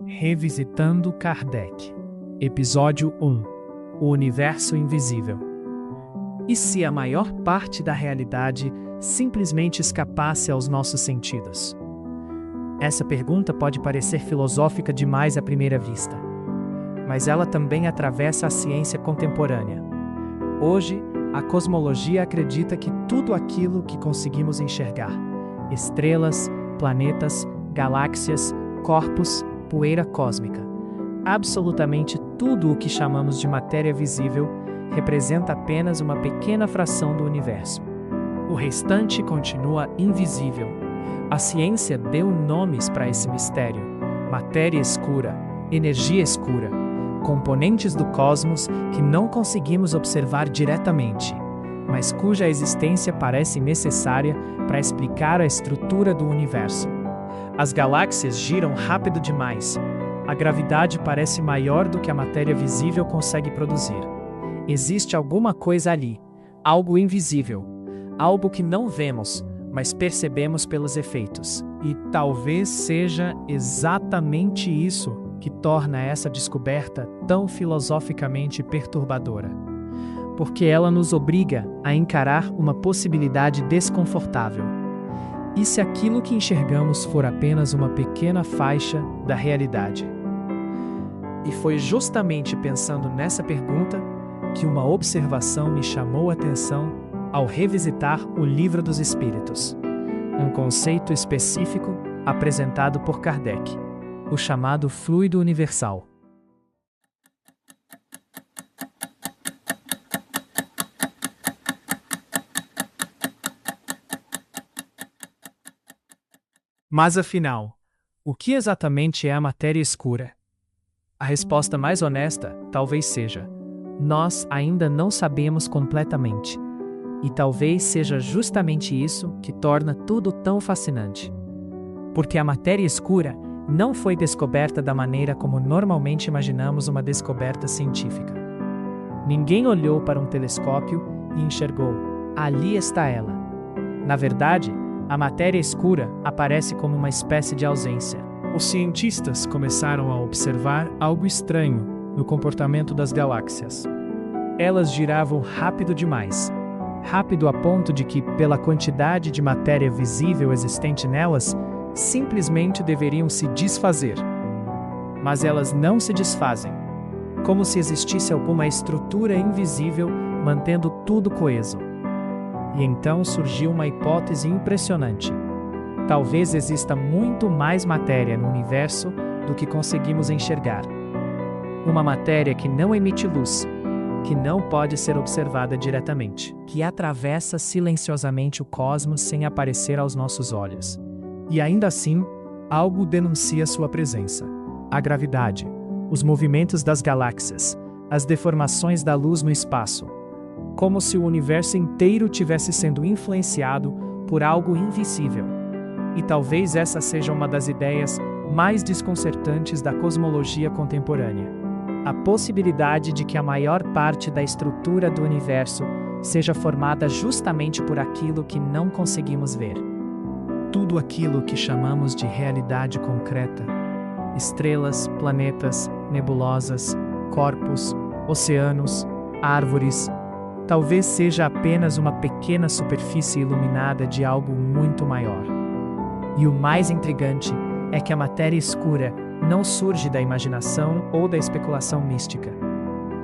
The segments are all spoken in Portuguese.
Revisitando Kardec. Episódio 1. O Universo Invisível. E se a maior parte da realidade simplesmente escapasse aos nossos sentidos? Essa pergunta pode parecer filosófica demais à primeira vista, mas ela também atravessa a ciência contemporânea. Hoje, a cosmologia acredita que tudo aquilo que conseguimos enxergar, estrelas, planetas, galáxias, corpos, poeira cósmica, absolutamente tudo o que chamamos de matéria visível, representa apenas uma pequena fração do universo. O restante continua invisível. A ciência deu nomes para esse mistério: matéria escura, energia escura, componentes do cosmos que não conseguimos observar diretamente, mas cuja existência parece necessária para explicar a estrutura do universo. As galáxias giram rápido demais. A gravidade parece maior do que a matéria visível consegue produzir. Existe alguma coisa ali, algo invisível, algo que não vemos, mas percebemos pelos efeitos. E talvez seja exatamente isso que torna essa descoberta tão filosoficamente perturbadora. Porque ela nos obriga a encarar uma possibilidade desconfortável. E se aquilo que enxergamos for apenas uma pequena faixa da realidade? E foi justamente pensando nessa pergunta que uma observação me chamou a atenção ao revisitar o Livro dos Espíritos, um conceito específico apresentado por Kardec, o chamado fluido universal. Mas afinal, o que exatamente é a matéria escura? A resposta mais honesta talvez seja: nós ainda não sabemos completamente. E talvez seja justamente isso que torna tudo tão fascinante. Porque a matéria escura não foi descoberta da maneira como normalmente imaginamos uma descoberta científica. Ninguém olhou para um telescópio e enxergou: ali está ela. Na verdade, a matéria escura aparece como uma espécie de ausência. Os cientistas começaram a observar algo estranho no comportamento das galáxias. Elas giravam rápido demais. Rápido a ponto de que, pela quantidade de matéria visível existente nelas, simplesmente deveriam se desfazer. Mas elas não se desfazem, como se existisse alguma estrutura invisível mantendo tudo coeso. E então surgiu uma hipótese impressionante. Talvez exista muito mais matéria no universo do que conseguimos enxergar. Uma matéria que não emite luz, que não pode ser observada diretamente, que atravessa silenciosamente o cosmos sem aparecer aos nossos olhos. E ainda assim, algo denuncia sua presença: a gravidade, os movimentos das galáxias, as deformações da luz no espaço, como se o universo inteiro tivesse sendo influenciado por algo invisível. E talvez essa seja uma das ideias mais desconcertantes da cosmologia contemporânea: a possibilidade de que a maior parte da estrutura do universo seja formada justamente por aquilo que não conseguimos ver. Tudo aquilo que chamamos de realidade concreta, estrelas, planetas, nebulosas, corpos, oceanos, árvores, talvez seja apenas uma pequena superfície iluminada de algo muito maior. E o mais intrigante é que a matéria escura não surge da imaginação ou da especulação mística.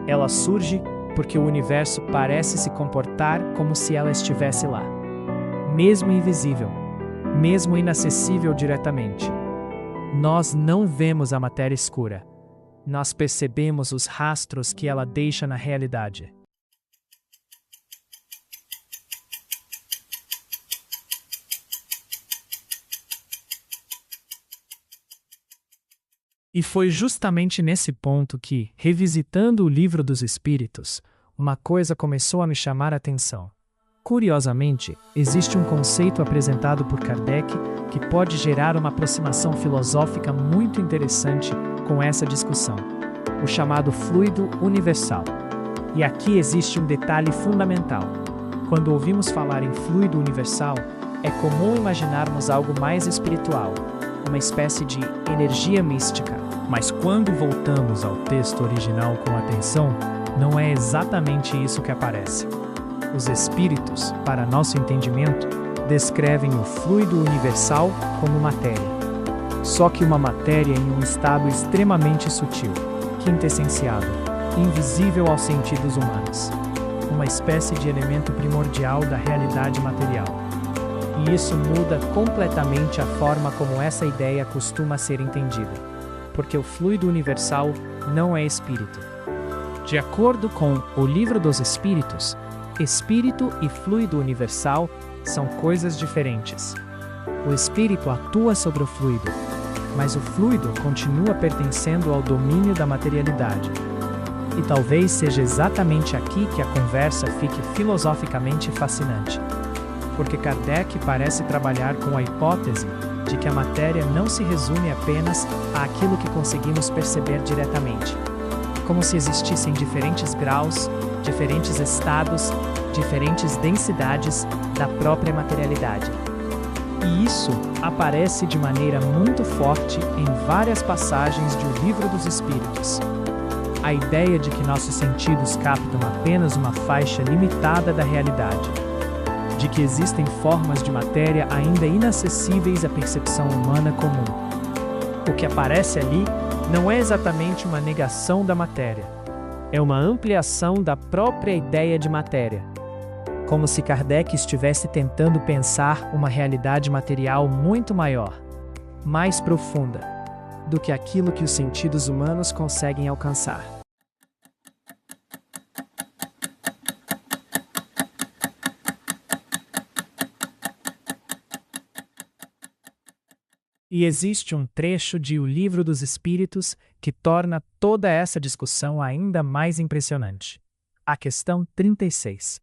Ela surge porque o universo parece se comportar como se ela estivesse lá, mesmo invisível, mesmo inacessível diretamente. Nós não vemos a matéria escura. Nós percebemos os rastros que ela deixa na realidade. E foi justamente nesse ponto que, revisitando o Livro dos Espíritos, uma coisa começou a me chamar a atenção. Curiosamente, existe um conceito apresentado por Kardec que pode gerar uma aproximação filosófica muito interessante com essa discussão: o chamado fluido universal. E aqui existe um detalhe fundamental. Quando ouvimos falar em fluido universal, é comum imaginarmos algo mais espiritual, uma espécie de energia mística, Mas quando voltamos ao texto original com atenção, não é exatamente isso que aparece. Os espíritos, para nosso entendimento, descrevem o fluido universal como matéria. Só que uma matéria em um estado extremamente sutil, quintessenciado, invisível aos sentidos humanos. Uma espécie de elemento primordial da realidade material. E isso muda completamente a forma como essa ideia costuma ser entendida. Porque o fluido universal não é espírito. De acordo com o Livro dos Espíritos, espírito e fluido universal são coisas diferentes. O espírito atua sobre o fluido, mas o fluido continua pertencendo ao domínio da materialidade. E talvez seja exatamente aqui que a conversa fique filosoficamente fascinante. Porque Kardec parece trabalhar com a hipótese de que a matéria não se resume apenas àquilo que conseguimos perceber diretamente. Como se existissem diferentes graus, diferentes estados, diferentes densidades da própria materialidade. E isso aparece de maneira muito forte em várias passagens de O Livro dos Espíritos. A ideia de que nossos sentidos captam apenas uma faixa limitada da realidade. De que existem formas de matéria ainda inacessíveis à percepção humana comum. O que aparece ali não é exatamente uma negação da matéria. É uma ampliação da própria ideia de matéria. Como se Kardec estivesse tentando pensar uma realidade material muito maior, mais profunda, do que aquilo que os sentidos humanos conseguem alcançar. E existe um trecho de O Livro dos Espíritos que torna toda essa discussão ainda mais impressionante. A questão 36.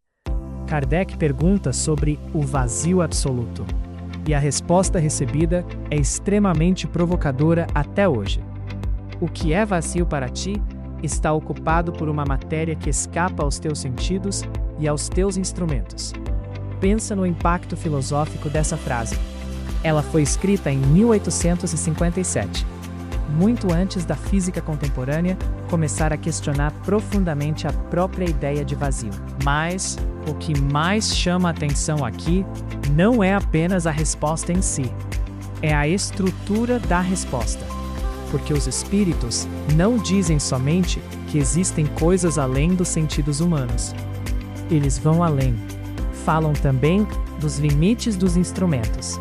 Kardec pergunta sobre o vazio absoluto. E a resposta recebida é extremamente provocadora até hoje. O que é vazio para ti está ocupado por uma matéria que escapa aos teus sentidos e aos teus instrumentos. Pensa no impacto filosófico dessa frase. Ela foi escrita em 1857, muito antes da física contemporânea começar a questionar profundamente a própria ideia de vazio. Mas o que mais chama a atenção aqui não é apenas a resposta em si, é a estrutura da resposta. Porque os espíritos não dizem somente que existem coisas além dos sentidos humanos. Eles vão além. Falam também dos limites dos instrumentos.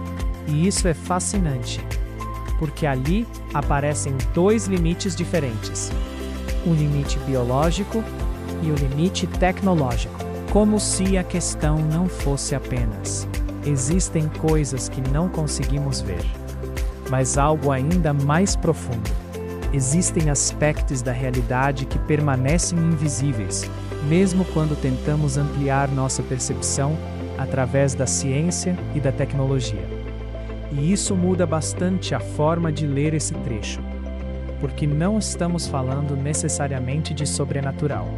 E isso é fascinante, porque ali aparecem dois limites diferentes. O limite biológico e o limite tecnológico. Como se a questão não fosse apenas: existem coisas que não conseguimos ver. Mas algo ainda mais profundo. Existem aspectos da realidade que permanecem invisíveis, mesmo quando tentamos ampliar nossa percepção através da ciência e da tecnologia. E isso muda bastante a forma de ler esse trecho, porque não estamos falando necessariamente de sobrenatural.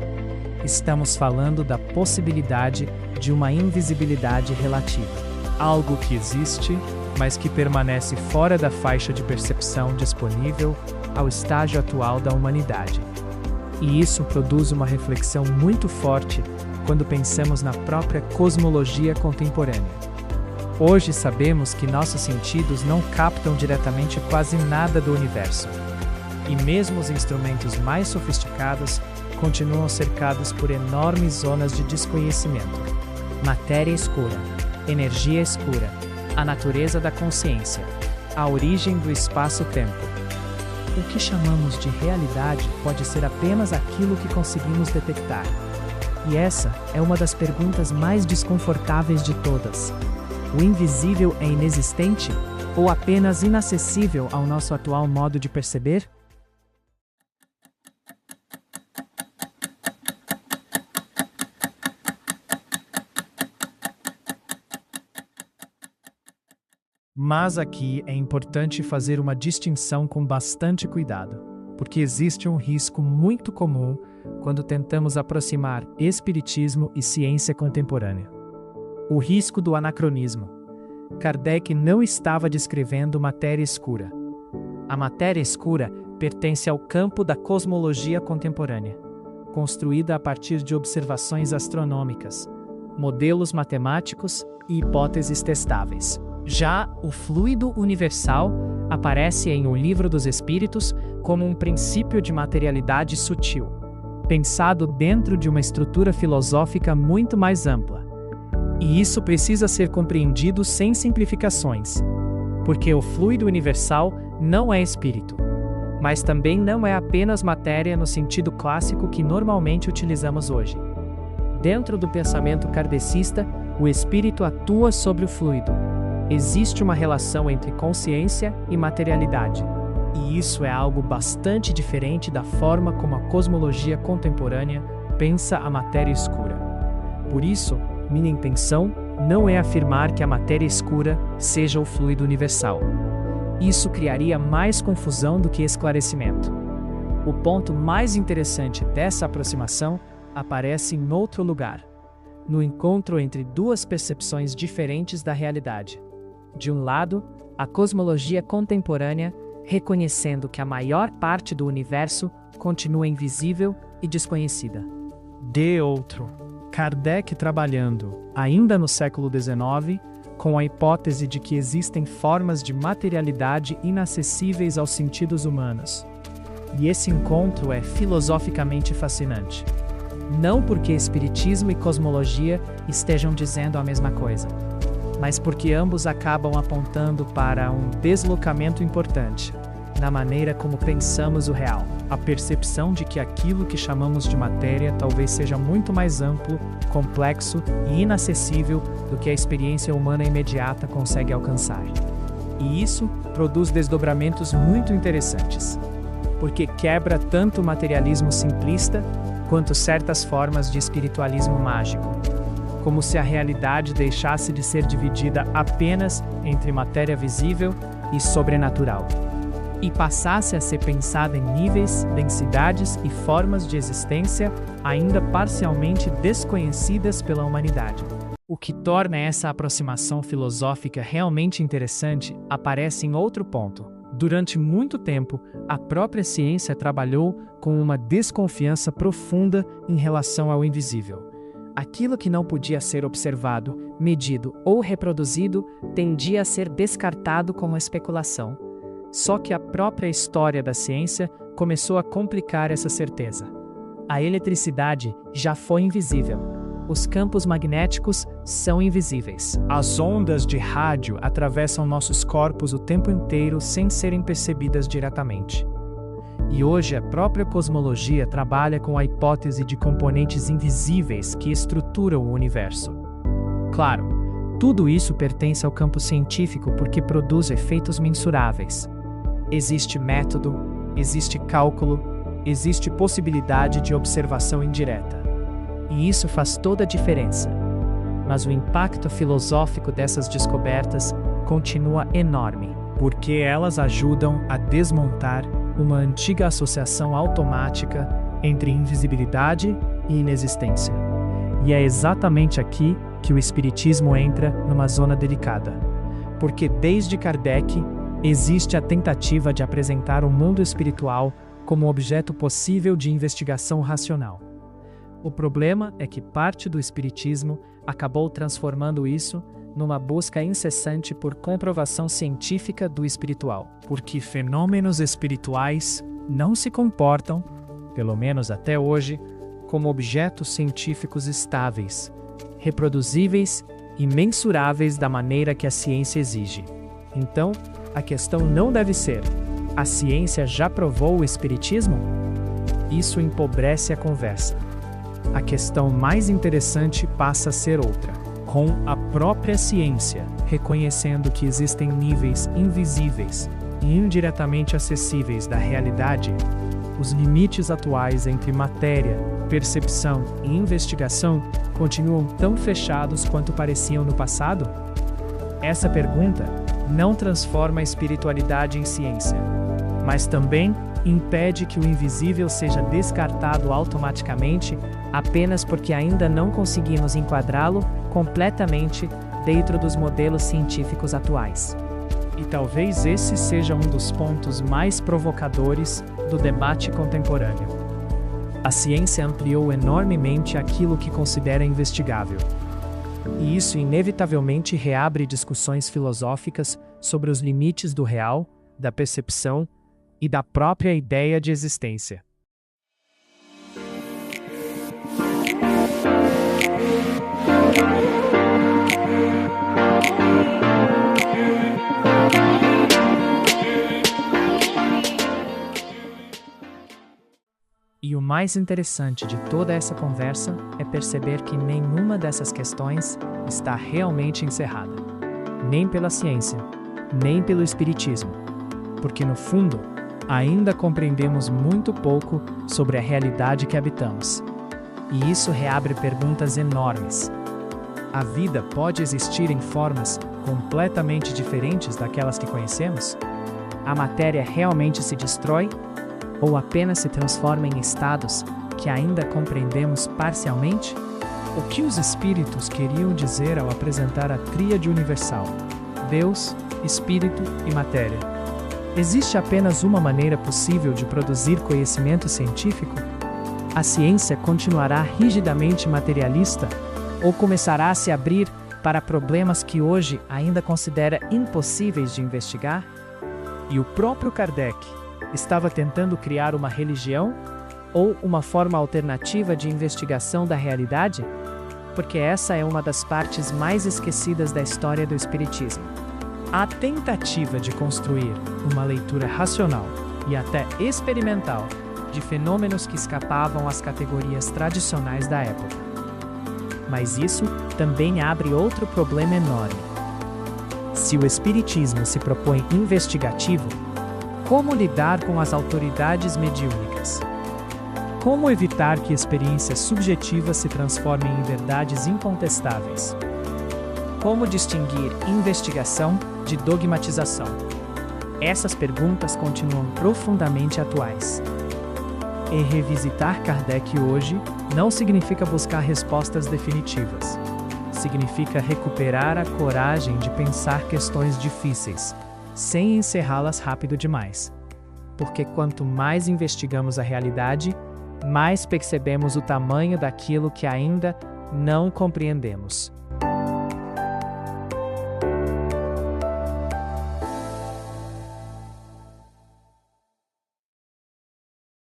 Estamos falando da possibilidade de uma invisibilidade relativa. Algo que existe, mas que permanece fora da faixa de percepção disponível ao estágio atual da humanidade. E isso produz uma reflexão muito forte quando pensamos na própria cosmologia contemporânea. Hoje sabemos que nossos sentidos não captam diretamente quase nada do universo. E mesmo os instrumentos mais sofisticados continuam cercados por enormes zonas de desconhecimento. Matéria escura, energia escura, a natureza da consciência, a origem do espaço-tempo. O que chamamos de realidade pode ser apenas aquilo que conseguimos detectar. E essa é uma das perguntas mais desconfortáveis de todas. O invisível é inexistente ou apenas inacessível ao nosso atual modo de perceber? Mas aqui é importante fazer uma distinção com bastante cuidado, porque existe um risco muito comum quando tentamos aproximar espiritismo e ciência contemporânea. O risco do anacronismo. Kardec não estava descrevendo matéria escura. A matéria escura pertence ao campo da cosmologia contemporânea, construída a partir de observações astronômicas, modelos matemáticos e hipóteses testáveis. Já o fluido universal aparece em O Livro dos Espíritos como um princípio de materialidade sutil, pensado dentro de uma estrutura filosófica muito mais ampla. E isso precisa ser compreendido sem simplificações, porque o fluido universal não é espírito, mas também não é apenas matéria no sentido clássico que normalmente utilizamos hoje. Dentro do pensamento kardecista, o espírito atua sobre o fluido. Existe uma relação entre consciência e materialidade, e isso é algo bastante diferente da forma como a cosmologia contemporânea pensa a matéria escura. Por isso, minha intenção não é afirmar que a matéria escura seja o fluido universal. Isso criaria mais confusão do que esclarecimento. O ponto mais interessante dessa aproximação aparece em outro lugar, no encontro entre duas percepções diferentes da realidade. De um lado, a cosmologia contemporânea reconhecendo que a maior parte do universo continua invisível e desconhecida. De outro, Kardec trabalhando, ainda no século XIX, com a hipótese de que existem formas de materialidade inacessíveis aos sentidos humanos. E esse encontro é filosoficamente fascinante. Não porque espiritismo e cosmologia estejam dizendo a mesma coisa, mas porque ambos acabam apontando para um deslocamento importante na maneira como pensamos o real. A percepção de que aquilo que chamamos de matéria talvez seja muito mais amplo, complexo e inacessível do que a experiência humana imediata consegue alcançar. E isso produz desdobramentos muito interessantes, porque quebra tanto o materialismo simplista quanto certas formas de espiritualismo mágico, como se a realidade deixasse de ser dividida apenas entre matéria visível e sobrenatural, e passasse a ser pensada em níveis, densidades e formas de existência ainda parcialmente desconhecidas pela humanidade. O que torna essa aproximação filosófica realmente interessante aparece em outro ponto. Durante muito tempo, a própria ciência trabalhou com uma desconfiança profunda em relação ao invisível. Aquilo que não podia ser observado, medido ou reproduzido tendia a ser descartado como especulação. Só que a própria história da ciência começou a complicar essa certeza. A eletricidade já foi invisível. Os campos magnéticos são invisíveis. As ondas de rádio atravessam nossos corpos o tempo inteiro sem serem percebidas diretamente. E hoje a própria cosmologia trabalha com a hipótese de componentes invisíveis que estruturam o universo. Claro, tudo isso pertence ao campo científico porque produz efeitos mensuráveis. Existe método, existe cálculo, existe possibilidade de observação indireta. E isso faz toda a diferença. Mas o impacto filosófico dessas descobertas continua enorme, porque elas ajudam a desmontar uma antiga associação automática entre invisibilidade e inexistência. E é exatamente aqui que o espiritismo entra numa zona delicada, porque desde Kardec existe a tentativa de apresentar o mundo espiritual como objeto possível de investigação racional. O problema é que parte do espiritismo acabou transformando isso numa busca incessante por comprovação científica do espiritual, porque fenômenos espirituais não se comportam, pelo menos até hoje, como objetos científicos estáveis, reproduzíveis e mensuráveis da maneira que a ciência exige. Então, a questão não deve ser: a ciência já provou o espiritismo? Isso empobrece a conversa. A questão mais interessante passa a ser outra. Com a própria ciência reconhecendo que existem níveis invisíveis e indiretamente acessíveis da realidade, os limites atuais entre matéria, percepção e investigação continuam tão fechados quanto pareciam no passado? Essa pergunta não transforma a espiritualidade em ciência, mas também impede que o invisível seja descartado automaticamente apenas porque ainda não conseguimos enquadrá-lo completamente dentro dos modelos científicos atuais. E talvez esse seja um dos pontos mais provocadores do debate contemporâneo. A ciência ampliou enormemente aquilo que considera investigável. E isso inevitavelmente reabre discussões filosóficas sobre os limites do real, da percepção e da própria ideia de existência. E o mais interessante de toda essa conversa é perceber que nenhuma dessas questões está realmente encerrada. Nem pela ciência, nem pelo espiritismo. Porque no fundo, ainda compreendemos muito pouco sobre a realidade que habitamos. E isso reabre perguntas enormes. A vida pode existir em formas completamente diferentes daquelas que conhecemos? A matéria realmente se destrói? Ou apenas se transforma em estados que ainda compreendemos parcialmente? O que os espíritos queriam dizer ao apresentar a tríade universal: Deus, Espírito e Matéria? Existe apenas uma maneira possível de produzir conhecimento científico? A ciência continuará rigidamente materialista ou começará a se abrir para problemas que hoje ainda considera impossíveis de investigar? E o próprio Kardec estava tentando criar uma religião ou uma forma alternativa de investigação da realidade? Porque essa é uma das partes mais esquecidas da história do Espiritismo. A tentativa de construir uma leitura racional e até experimental de fenômenos que escapavam às categorias tradicionais da época. Mas isso também abre outro problema enorme. Se o Espiritismo se propõe investigativo, como lidar com as autoridades mediúnicas? Como evitar que experiências subjetivas se transformem em verdades incontestáveis? Como distinguir investigação de dogmatização? Essas perguntas continuam profundamente atuais. E revisitar Kardec hoje não significa buscar respostas definitivas. Significa recuperar a coragem de pensar questões difíceis, sem encerrá-las rápido demais. Porque quanto mais investigamos a realidade, mais percebemos o tamanho daquilo que ainda não compreendemos.